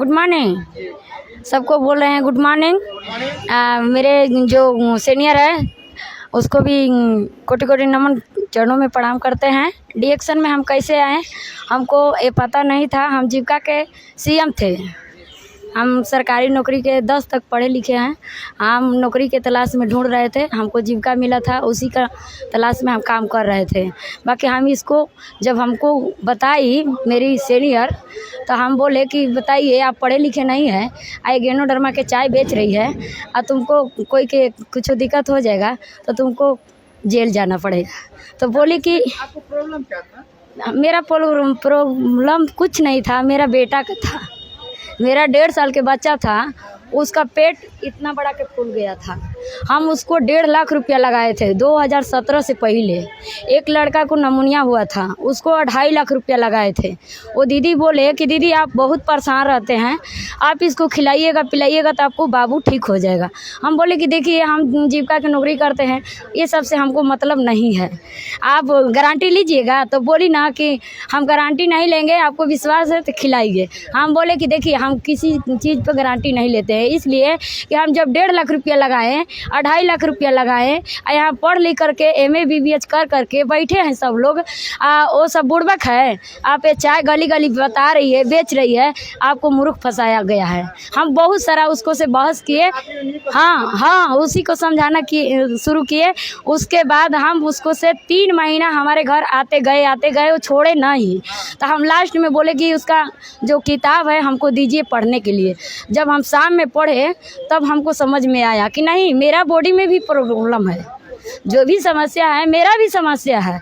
Good morning. सबको बोल रहे हैं गुड मॉर्निंग। मेरे जो सीनियर है उसको भी कोटि कोटि नमन, चरणों में प्रणाम करते हैं। डीएक्शन में हम कैसे आए हमको ये पता नहीं था। हम जीविका के सीएम थे। हम सरकारी नौकरी के 10 तक पढ़े लिखे हैं। हम नौकरी के तलाश में ढूंढ रहे थे, हमको जीविका मिला था, उसी का तलाश में हम काम कर रहे थे। बाकी हम इसको जब हमको बताई मेरी सीनियर, तो हम बोले कि बताइए आप पढ़े लिखे नहीं हैं, आई गेनोडर्मा के चाय बेच रही है और तुमको कोई के कुछ दिक्कत हो जाएगा तो तुमको जेल जाना पड़ेगा। तो बोली कि आपको प्रॉब्लम क्या था? मेरा प्रॉब्लम कुछ नहीं था, मेरा बेटा का था। मेरा 1.5 साल के बच्चा था, उसका पेट इतना बड़ा के फूल गया था। हम उसको 1.5 लाख रुपया लगाए थे 2017 से पहले। एक लड़का को नमूनिया हुआ था, उसको 2.5 लाख रुपया लगाए थे। वो दीदी बोले कि दीदी आप बहुत परेशान रहते हैं, आप इसको खिलाइएगा पिलाइएगा तो आपको बाबू ठीक हो जाएगा। हम बोले कि देखिए हम जीविका की नौकरी करते हैं, ये सब से हमको मतलब नहीं है, आप गारंटी लीजिएगा। तो बोली ना कि हम गारंटी नहीं लेंगे, आपको विश्वास है तो खिलाइए। हम बोले कि देखिए हम किसी चीज़ पर गारंटी नहीं लेते हैं, इसलिए कि हम जब 1.5 लाख रुपया लगाएं, 2.5 लाख रुपया लगाएं, यहाँ पढ़ लिख करके MA BBH कर करके बैठे हैं सब लोग। वो सब बुड़बक है। आप ये चाय गली गली बता रही है, बेच रही है, आपको मूर्ख फंसाया गया है। हम बहुत सारा उसको से बहस किए, हाँ उसी को समझाना कि शुरू किए। उसके बाद हम उसको से 3 महीना हमारे घर आते गए वो छोड़े नहीं। तो हम लास्ट में बोले कि उसका जो किताब है हमको दीजिए पढ़ने के लिए। जब हम शाम में पढ़े तब हमको समझ में आया कि नहीं, मेरा बॉडी में भी प्रॉब्लम है, जो भी समस्या है मेरा भी समस्या है।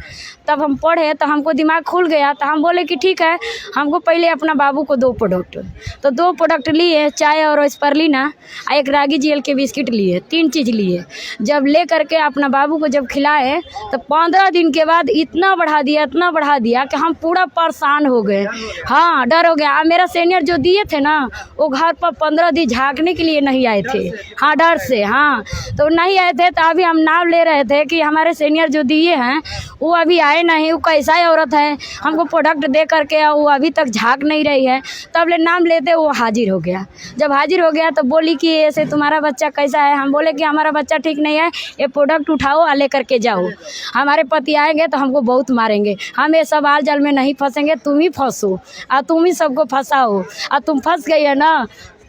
तब हम पढ़े तो हमको दिमाग खुल गया। तो हम बोले कि ठीक है, हमको पहले अपना बाबू को 2 प्रोडक्ट, तो 2 प्रोडक्ट लिए, चाय और स्परलिना, एक रागी जेल के बिस्किट लिए, 3 चीज़ लिए। जब ले करके अपना बाबू को जब खिलाए तो 15 दिन के बाद इतना बढ़ा दिया कि हम पूरा परेशान हो गए। हाँ, डर हो गया। मेरा सीनियर जो दिए थे ना, वो घर पर 15 दिन झाँकने के लिए नहीं आए थे। हाँ, डर से, हाँ तो नहीं आए थे। तो अभी हम नाम ले रहे थे कि हमारे सीनियर जो दिए हैं वो अभी आए नहीं, वो कैसा औरत है, हमको प्रोडक्ट दे करके वो अभी तक झाँक नहीं रही है। तब ले नाम लेते वो हाजिर हो गया। जब हाजिर हो गया तो बोली कि ऐसे तुम्हारा बच्चा कैसा है। हम बोले कि हमारा बच्चा ठीक नहीं है, ये प्रोडक्ट उठाओ और ले करके जाओ, हमारे पति आएंगे तो हमको बहुत मारेंगे। हम ये सब आल जल में नहीं फंसेंगे, तुम ही फंसो और तुम ही सबको फंसाओ, और तुम फंस गई है ना,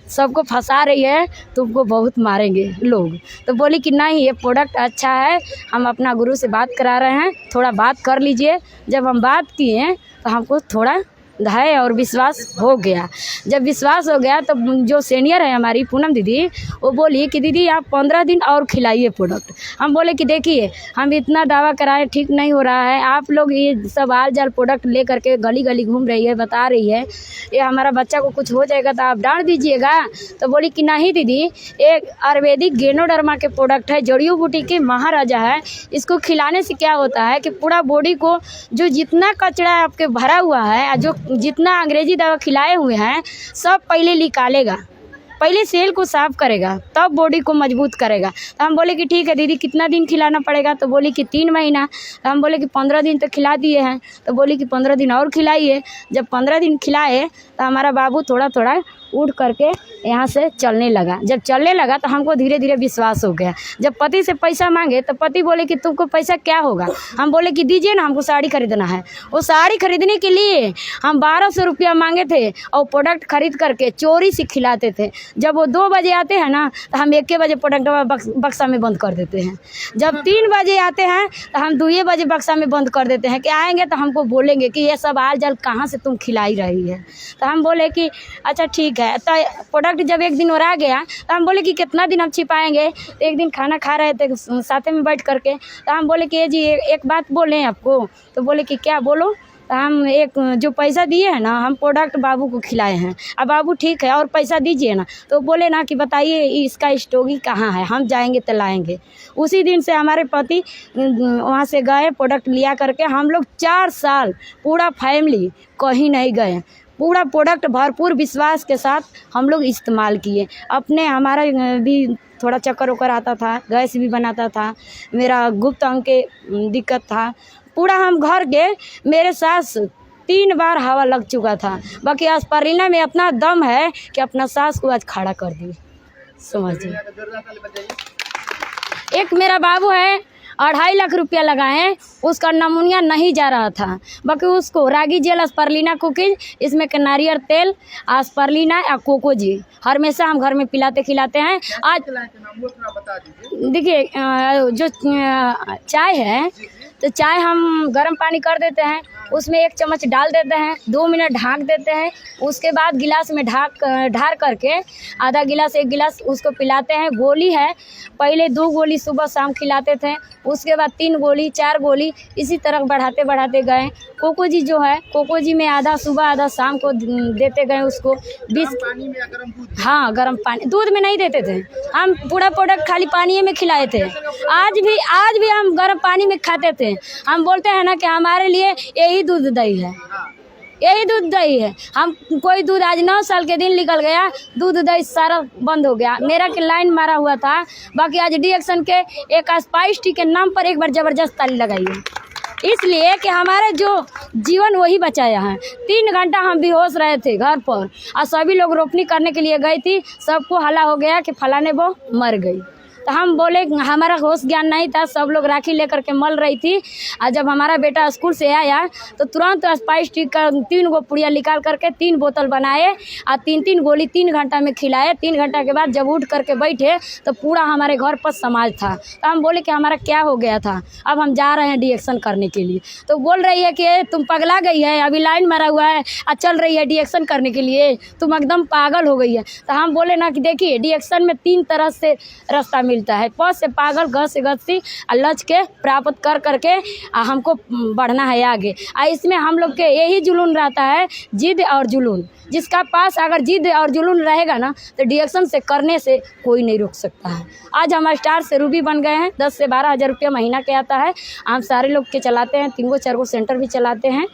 सबको फंसा रही है, तुमको बहुत मारेंगे लोग। तो बोली कि नहीं, ये प्रोडक्ट अच्छा है, हम अपना गुरु से बात करा रहे हैं, थोड़ा बात कर लीजिए। जब हम बात किए तो हमको थोड़ा धैर्य और विश्वास हो गया। जब विश्वास हो गया तो जो सीनियर है हमारी पूनम दीदी, वो बोली कि दीदी आप 15 दिन और खिलाइए प्रोडक्ट। हम बोले कि देखिए हम इतना दावा कराए, ठीक नहीं हो रहा है, आप लोग ये सब आल जाल प्रोडक्ट ले करके गली गली घूम रही है, बता रही है, ये हमारा बच्चा को कुछ हो जाएगा तो आप डांट दीजिएगा। तो बोली कि नहीं दीदी, एक आयुर्वेदिक गेनोडर्मा के प्रोडक्ट है, जड़ी बूटी के महाराजा है, इसको खिलाने से क्या होता है कि पूरा बॉडी को जो जितना कचरा आपके भरा हुआ है, जो जितना अंग्रेजी दवा खिलाए हुए हैं, सब पहले निकालेगा, पहले सेल को साफ करेगा, तब बॉडी को मजबूत करेगा। तो हम बोले कि ठीक है दीदी, कितना दिन खिलाना पड़ेगा। तो बोली कि 3 महीना। तो हम बोले कि 15 दिन तो खिला दिए हैं। तो बोली कि 15 दिन और खिलाइए। जब 15 दिन खिलाए तो हमारा बाबू थोड़ा थोड़ा उठ करके यहाँ से चलने लगा। जब चलने लगा तो हमको धीरे धीरे विश्वास हो गया। जब पति से पैसा मांगे तो पति बोले कि तुमको पैसा क्या होगा। हम बोले कि दीजिए ना, हमको साड़ी खरीदना है। वो साड़ी खरीदने के लिए हम 1200 रुपया मांगे थे और प्रोडक्ट खरीद करके चोरी से खिलाते थे। जब वो 2 बजे आते हैं ना तो हम 1 बजे प्रोडक्ट बक्सा में बंद कर देते हैं। जब 3 बजे आते हैं तो हम 2 बजे बक्सा में बंद कर देते हैं कि आएंगे तो हमको बोलेंगे कि ये सब आल जल कहाँ से तुम खिलाई रही है। तो हम बोले कि अच्छा ठीक है। तो प्रोडक्ट जब 1 दिन और आ गया तो हम बोले कि कितना दिन हम छिपाएंगे। तो एक दिन खाना खा रहे थे साथ में बैठ करके, तो हम बोले कि ये जी एक बात बोलें आपको। तो बोले कि क्या बोलो। तो हम एक जो पैसा दिए हैं ना, हम प्रोडक्ट बाबू को खिलाए हैं, अब बाबू ठीक है और पैसा दीजिए ना। तो बोले ना कि बताइए इसका स्टोगी कहाँ है, हम जाएंगे तो लाएंगे। उसी दिन से हमारे पति वहाँ से गए, प्रोडक्ट लिया करके। हम लोग 4 साल पूरा फैमिली कहीं नहीं गए, पूरा प्रोडक्ट भरपूर विश्वास के साथ हम लोग इस्तेमाल किए। अपने हमारा भी थोड़ा चक्कर वक्कर आता था, गैस भी बनाता था, मेरा गुप्त अंग के दिक्कत था, पूरा हम घर के मेरे सास 3 बार हवा लग चुका था। बाकी एस्पिरिन में इतना दम है कि अपना सांस को आज खड़ा कर दिए, समझिए। एक मेरा बाबू है 2.5 लाख रुपया लगाए, उसका नमूनिया नहीं जा रहा था। बाकी उसको रागी जेल, एस्पिरिन कुकीज, इसमें के नारियल तेल, एस्पिरिन या कोको जी हमेशा हम घर में पिलाते खिलाते हैं। आज देखिए जो चाय है, तो चाय हम गर्म पानी कर देते हैं, उसमें 1 चम्मच डाल देते हैं, 2 मिनट ढाँक देते हैं, उसके बाद गिलास में ढार करके आधा गिलास 1 गिलास उसको पिलाते हैं। गोली है, पहले 2 गोली सुबह शाम खिलाते थे, उसके बाद 3 गोली 4 गोली, इसी तरह बढ़ाते बढ़ाते गए। कोको जी जो है, कोको जी में आधा सुबह आधा शाम को देते गए उसको। 20 पानी में गरम दूध, हाँ गर्म पानी, दूध में नहीं देते थे हम, पूरा प्रोडक्ट खाली पानी में खिलाए थे। आज भी हम गर्म पानी में खाते थे। हम बोलते हैं ना कि हमारे लिए यही दूध दही है, यही दूध दही है। हम कोई दूध आज 9 साल के दिन निकल गया, दूध दही सारा बंद हो गया। मेरा के लाइन मारा हुआ था। बाकी आज डी-एक्शन के एक स्पाइस टी के नाम पर एक बार ज़बरदस्त ताली लगाई है, इसलिए कि हमारे जो जीवन वही बचाया है। 3 घंटा हम बेहोश रहे थे घर पर, और सभी लोग रोपनी करने के लिए गई थी, सबको हल्ला हो गया कि फलाने वो मर गई। तो हम बोले, हमारा होश ज्ञान नहीं था, सब लोग राखी लेकर के मल रही थी। और जब हमारा बेटा स्कूल से आया तो तुरंत स्पाइस टी का 3 गो पुड़िया निकाल करके 3 बोतल बनाए और 3-3 गोली 3 घंटा में खिलाए। 3 घंटा के बाद जब उठ करके बैठे तो पूरा हमारे घर पर समाज था। तो हम बोले कि हमारा क्या हो गया था, अब हम जा रहे हैं डी-एक्शन करने के लिए। तो बोल रही है कि तुम पगला गई है, अभी लाइन मारा हुआ है और चल रही है डी-एक्शन करने के लिए, तुम एकदम पागल हो गई है। तो हम बोले ना कि देखिए, डी-एक्शन में 3 तरह से रास्ता मिलता है, प से पागल, ग से गस्ती, और लच के प्राप्त कर करके हमको बढ़ना है आगे। इसमें हम लोग के यही जुनून रहता है, जिद और जुनून। जिसका पास अगर जिद और जुनून रहेगा ना, तो डी-एक्शन से करने से कोई नहीं रोक सकता है। आज हम स्टार से रूबी बन गए हैं, 10 से 12 हज़ार रुपया महीना के आता है। हम सारे लोग के चलाते हैं, 3-4 गो सेंटर भी चलाते हैं।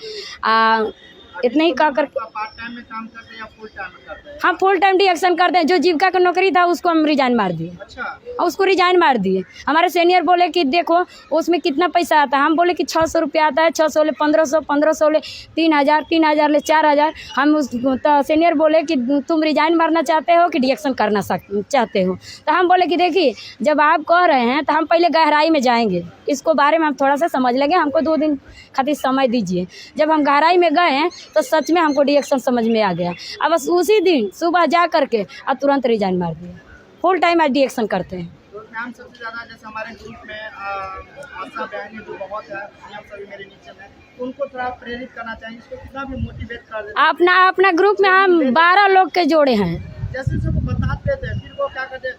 इतने ही का कर पार्ट टाइम में काम करते हैं या फुल टाइम में करते हैं? हम फुल टाइम डी-एक्शन करते हैं। जो जीविका का नौकरी था उसको हम रिजाइन मार दिए। अच्छा, और उसको रिजाइन मार दिए। हमारे सीनियर बोले कि देखो उसमें कितना पैसा आता है। हम बोले कि 600 रुपया आता है, 600 ले 1500, 1500 ले 3000, 3000 ले 4000। हम उस तो सीनियर बोले कि तुम रिजाइन मारना चाहते हो कि डी-एक्शन करना चाहते हो? तो हम बोले कि देखिए, जब आप कह रहे हैं तो हम पहले गहराई में जाएंगे, इसको बारे में हम थोड़ा सा समझ लेंगे, हमको 2 दिन खातिर समय दीजिए। जब हम गहराई में गए हैं तो सच में हमको डी-एक्शन समझ में आ गया। अब बस उसी दिन सुबह जा करके और तुरंत रिजाइन मार दिया। फुल टाइम आज डी-एक्शन करते हैं। तो मैम, सबसे ज़्यादा जैसे हमारे ग्रुप में आशा बहन जो बहुत है, सभी मेरे नीचे में, उनको थोड़ा प्रेरित करना चाहिए, इसको कितना भी मोटिवेट कर देते। अपना ग्रुप में हम 12 लोग के जोड़े हैं। जैसे सबको बताते थे, फिर वो क्या करते,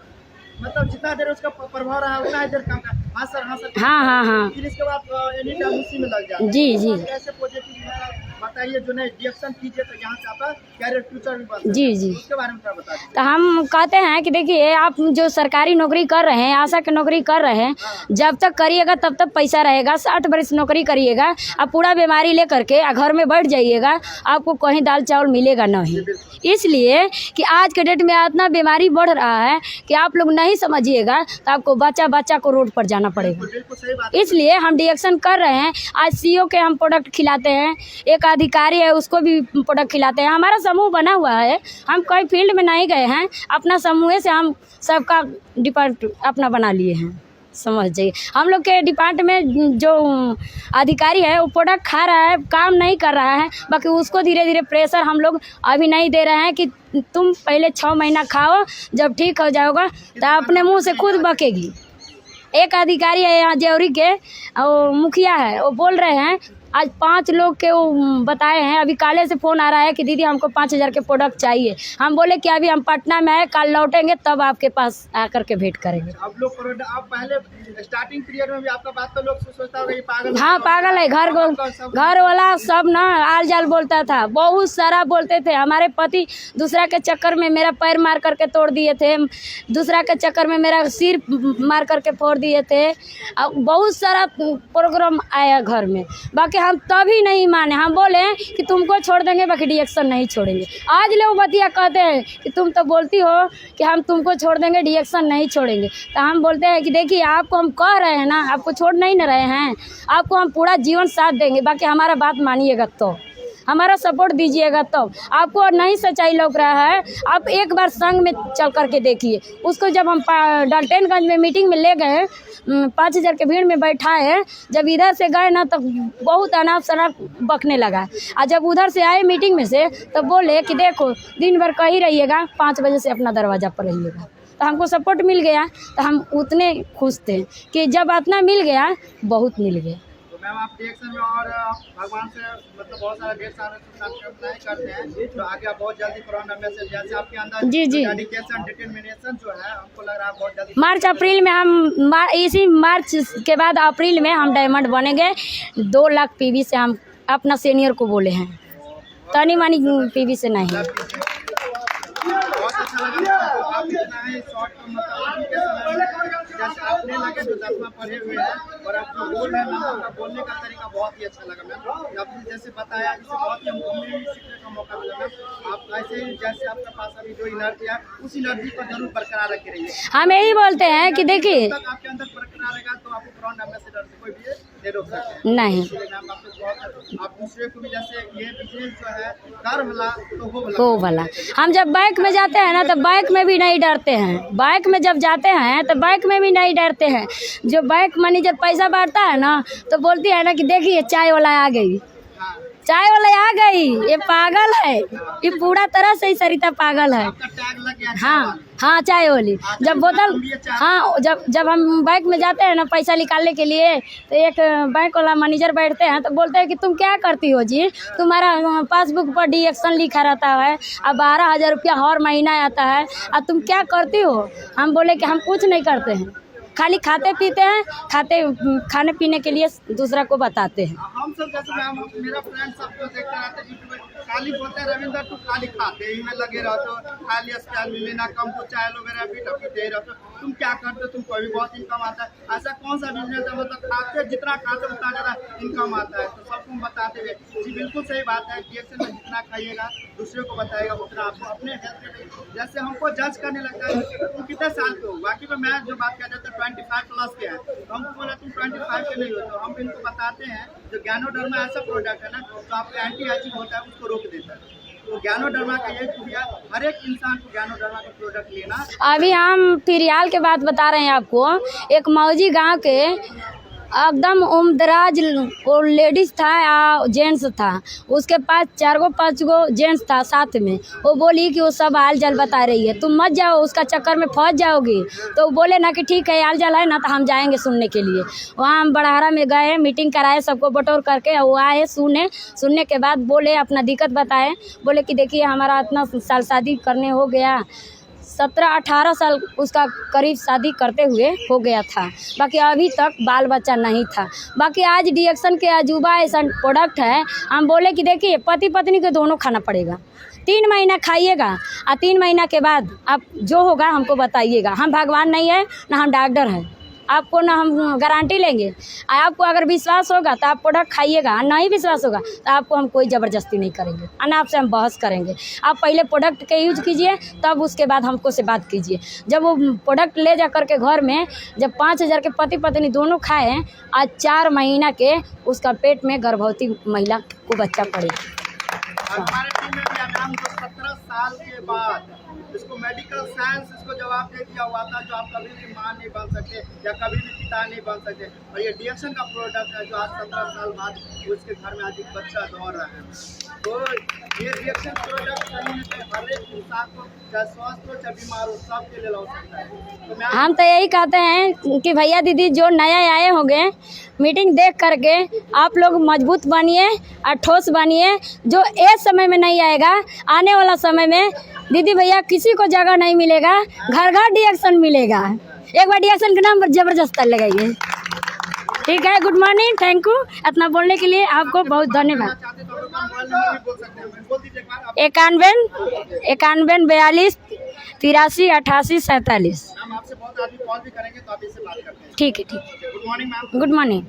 मतलब जितना देर उसका प्रभाव रहा उतना ही देर काम कर, हाँ सर, हाँ सर, हाँ, फिर इसके बाद एनी टाइम उसी में लग जाए। जी ऐसे पॉजिटिव बताइए जो नहीं डी-एक्शन कीजिए तो यहाँ से आपका कैरियर फ्यूचर भी बनता है। जी, उसके बारे में क्या बता दीजिए। तो हम कहते हैं कि देखिए, आप जो सरकारी नौकरी कर रहे हैं, आशा की नौकरी कर रहे हैं, जब तक करिएगा तब तक पैसा रहेगा। 60 बरस नौकरी करिएगा, आप पूरा बीमारी ले करके घर में बैठ जाइएगा, आपको कहीं दाल चावल मिलेगा नहीं। इसलिए कि आज के डेट में इतना बीमारी बढ़ रहा है कि आप लोग नहीं समझिएगा तो आपको बच्चा को रोड पर जाना पड़ेगा। इसलिए हम डी-एक्शन कर रहे हैं। आज सीओ के हम प्रोडक्ट खिलाते हैं, एक अधिकारी है उसको भी प्रोडक्ट खिलाते हैं। हमारा समूह बना हुआ है, हम कोई फील्ड में नहीं गए हैं, अपना समूह से हम सबका डिपार्ट अपना बना लिए हैं, समझ जाइए। हम लोग के डिपार्ट में जो अधिकारी है वो प्रोडक्ट खा रहा है, काम नहीं कर रहा है, बाकी उसको धीरे धीरे प्रेशर हम लोग अभी नहीं दे रहे हैं कि तुम पहले 6 महीना खाओ, जब ठीक हो जाओगा तो अपने मुँह से खुद बकेगी। एक अधिकारी है यहाँ जेवरी के, वो मुखिया है, वो बोल रहे हैं आज 5 लोग के वो बताए हैं। अभी काले से फ़ोन आ रहा है कि दीदी हमको 5000 के प्रोडक्ट चाहिए। हम बोले कि अभी हम पटना में है, कल लौटेंगे तब आपके पास आकर के भेंट करेंगे। आप लोग आप पहले स्टार्टिंग पीरियड में भी आपका बात तो लोग सोचता होगा ये पागल। हाँ, पागल है। घर वाला सब ना आल जाल बोलता था, बहुत सारा बोलते थे। हमारे पति दूसरा के चक्कर में मेरा पैर मार करके तोड़ दिए थे, दूसरा के चक्कर में मेरा सिर मार करके फोड़ दिए थे। बहुत सारा प्रोग्राम आया घर में, बाकी हम तभी नहीं माने। हम बोले कि तुमको छोड़ देंगे, बाकी डी-एक्शन नहीं छोड़ेंगे। आज लोग बतिया कहते हैं कि तुम तो बोलती हो कि हम तुमको छोड़ देंगे, डी-एक्शन नहीं छोड़ेंगे। तो हम बोलते हैं कि देखिए, आपको हम कह रहे हैं ना, आपको छोड़ नहीं न रहे हैं, आपको हम पूरा जीवन साथ देंगे, बाकी हमारा बात मानिएगा तो। हमारा सपोर्ट दीजिएगा। तब आपको नहीं सच्चाई लग रहा है, आप एक बार संघ में चल करके देखिए। उसको जब हम डाल्टनगंज में मीटिंग में ले गए, 5000 के भीड़ में बैठाए, जब इधर से गए ना तब बहुत अनाप शनाप बकने लगा। और जब उधर से आए मीटिंग में से तब बोले कि देखो दिन भर कहीं रहिएगा, 5 बजे से अपना दरवाज़ा पर रहिएगा। तो हमको सपोर्ट मिल गया, तो हम उतने खुश थे कि जब इतना मिल गया बहुत मिल गया। तो मैम आप रिएक्शन में और भगवान से मतलब बहुत सारा ढेर सारा कामनाएं करते हैं, तो आगे आप बहुत जल्दी कोरोना मैसेज जैसे आपके अंदर जी डेडिकेशन डिटरमिनेशन जो है, हमको लग रहा है बहुत जल्दी मार्च अप्रैल में हम इसी मार्च के बाद अप्रैल में हम डायमंड बनेंगे। 2 लाख पीवी से हम अपना सीनियर को बोले हैं, तनी मानी पीवी से नहीं। बहुत अच्छा लगा आप इतना है शॉर्ट मतलब के समय में जैसे आपने लगे जो 10वां पढ़े हुए हैं और आपको बोल रहे हैं, आपका बोलने का तरीका बहुत ही अच्छा लगा मैम। आपने जैसे बताया इससे बहुत ही हमको सीखने का मौका मिला मैम। आप ऐसे ही जैसे आपके पास अभी जो एनर्जी है उस एनर्जी को जरूर बरकरार रखे रहिए। हम यही बोलते हैं कि देखिए आपके अंदर बरकरार रहेगा तो आपको कोरोना में से डर से कोई भी नहीं रोक सकते नहीं। मैम आप दूसरे को भी जैसे ये बिजनेस जो है कर भला तो हो भला। हम जब बाइक में जाते हैं ना तो बाइक में भी नहीं डरते हैं, बाइक में जब जाते हैं तो बाइक में भी नहीं डरते हैं। जो बाइक मैनेजर पैसा बांटता है ना तो बोलती है ना कि देखिए चाय वाला आ गई, चाय वाला आ गई, ये पागल है, ये पूरा तरह से ही सरिता पागल है। हाँ हाँ चाय वाली जब बोतल, हाँ जब हम बाइक में जाते हैं ना पैसा निकालने के लिए तो एक बैंक वाला मैनेजर बैठते हैं तो बोलते हैं कि तुम क्या करती हो जी, तुम्हारा पासबुक पर डिडक्शन लिखा रहता है और 12,000 रुपया हर महीना आता है और तुम क्या करती हो। हम बोले कि हम कुछ नहीं करते हैं, खाली खाते पीते हैं, खाने पीने के लिए दूसरा को बताते हैं। हम सब जैसे मेरा फ्रेंड सब जो देखते रहते हैं यूट्यूब में खाली बोलते हैं रविंदर तू खाली खाते ही में लगे रहते हो, खाली स्टाइल में लेना कम को चाय वगैरह भी टपीते रहते हो, तुम क्या करते हो, तुमको भी बहुत इनकम आता है। ऐसा कौन सा बिजनेस है मतलब खाते जितना खाते उतना ज़्यादा इनकम आता है। तो सबको बताते हुए जी बिल्कुल सही बात है, रिएक्शन में जितना खाइएगा दूसरे को बताएगा उतना आपको अपने हेल्थ में। जैसे हमको जज करने लगता है तुम कितने साल के हो, बाकी में मैं जो बात कहता था 25 प्लस के हैं तो हमको बोला तुम 25 के नहीं हो, तो हम इनको बताते हैं जो ज्ञानोडर्मा ऐसा प्रोडक्ट है ना जो आपका एंटी एजिंग होता है उसको रोक देता है। तो ज्ञानोडर्मा का यही खूबिया, हर एक इंसान को ज्ञानोडर्मा का प्रोडक्ट लेना। अभी हम फिलहाल के बात बता रहे हैं आपको, एक मौजी गांव के एकदम उम्रदराज वो लेडीज था या जेंट्स था, उसके पास 4-5 जेंट्स था साथ में। वो बोली कि वो सब हाल चाल बता रही है, तुम मत जाओ उसका चक्कर में फंस जाओगी। तो बोले ना कि ठीक है हाल चाल है ना तो हम जाएंगे सुनने के लिए। वहाँ हम बड़हरा में गए, मीटिंग कराए, सबको बटोर करके वो आए सुनने के बाद बोले अपना दिक्कत बताए। बोले कि देखिए हमारा इतना साल शादी करने हो गया, 17-18 साल उसका करीब शादी करते हुए हो गया था, बाकी अभी तक बाल बच्चा नहीं था। बाकी आज डिएक्शन के अजूबा ऐसा प्रोडक्ट है। हम बोले कि देखिए पति पत्नी को दोनों खाना पड़ेगा, 3 महीना खाइएगा और 3 महीना के बाद आप जो होगा हमको बताइएगा। हम भगवान नहीं है ना हम डॉक्टर हैं, आपको ना हम गारंटी लेंगे। आपको अगर विश्वास होगा तो आप प्रोडक्ट खाइएगा, नहीं विश्वास होगा तो आपको हम कोई ज़बरदस्ती नहीं करेंगे और ना आपसे हम बहस करेंगे। आप पहले प्रोडक्ट के यूज कीजिए तब उसके बाद हमको से बात कीजिए। जब वो प्रोडक्ट ले जा करके घर में जब 5,000 के पति पत्नी दोनों खाएँ, आज 4 महीना के उसका पेट में गर्भवती महिला को बच्चा पड़ेगा। हमारे टीम में भी मैम जो 17 साल के बाद इसको मेडिकल साइंस इसको जवाब दे दिया हुआ था जो आप कभी भी मां नहीं बन सकते या कभी भी पिता नहीं बन सकते, और ये डिएक्शन का प्रोडक्ट है जो आज 17 साल बाद उसके घर में आज एक बच्चा दौड़ रहा है। तो ये डिएक्शन प्रोडक्ट कहीं ना कहीं हर एक इंसान को चाहे स्वस्थ हो चाहे बीमार हो सबके लिए हो सकता है। तो हम तो यही कहते हैं कि भैया दीदी जो नया आए होंगे मीटिंग देख करके आप लोग मजबूत बनिए और ठोस बनिए। जो इस समय में नहीं आएगा, आने वाला समय में दीदी भैया किसी को जगह नहीं मिलेगा, घर घर डिएक्शन मिलेगा। एक बार डिएक्शन के नाम पर जबरदस्त लगाइए। ठीक है, गुड मॉर्निंग, थैंक यू। इतना बोलने के लिए आपको बहुत धन्यवाद। 91 42 83 88 47। आपसे बहुत आदमी कॉल भी करेंगे तो आप इससे बात करते हैं। ठीक है, ठीक। Good morning ma'am. Good morning.